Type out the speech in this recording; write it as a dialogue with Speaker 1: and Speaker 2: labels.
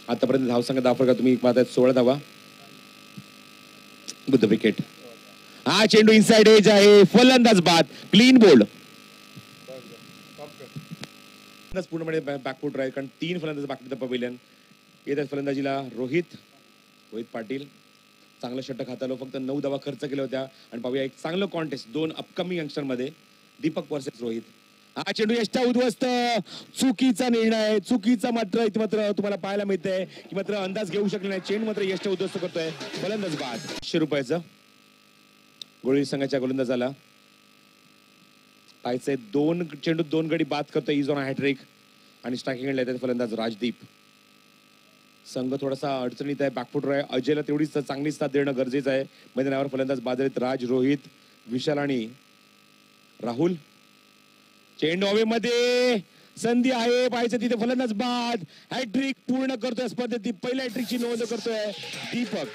Speaker 1: आतापर्यंत धावसंख्या दाखल का तुम्ही मात्र 16 धावा. Good wicket. हा चेंडू इनसाइड एज आहे. फलंदाज बाद. Clean bowled. पूर्णपणे बॅकफूट राहील कारण 3 फलंदाज बाकी पवेलियन. येतात फलंदाजीला रोहित पाटील. चांगलं षटक हाताळलं. फक्त 9 धावा खर्च केल्या होत्या. आणि पाहूया एक चांगलं कॉन्टेस्ट 2 अपकमिंग यंगस्टर मध्ये. दीपक वर्सेस रोहित. हा चेंडू यष्टा उद्ध्वस्त. चुकीचा निर्णय. चुकीचा मात्र इथे मात्र तुम्हाला पाहायला मिळतंय की मात्र अंदाज घेऊ शकले नाही. चेंडू मात्र यष्टा उद्ध्वस्त करतोय. फलंदाज बाद. 100 रुपयाचं गोळी संघाच्या गोलंदाजाला पाहायचंय. 2 चेंडू 2 गडी बाद करतोय. Is on hat trick. आणि स्ट्रायकिंग येतात फलंदाज राजदीप. संघ थोडासा अडचणीत आहे. बॅकफुटर आहे. अजयला तेवढीच चांगली साथ देणं गरजेचं आहे. मैदानावर फलंदाज बाद आहेत. राज, रोहित, विशाल आणि राहुल. चेंडू हवेमध्ये. संधी आहे. पाहायचं तिथे फलंदाज बाद. हॅट्रिक पूर्ण करतोय स्पर्धेत. पहिल्या हॅट्रिकची नोंद करतोय दीपक.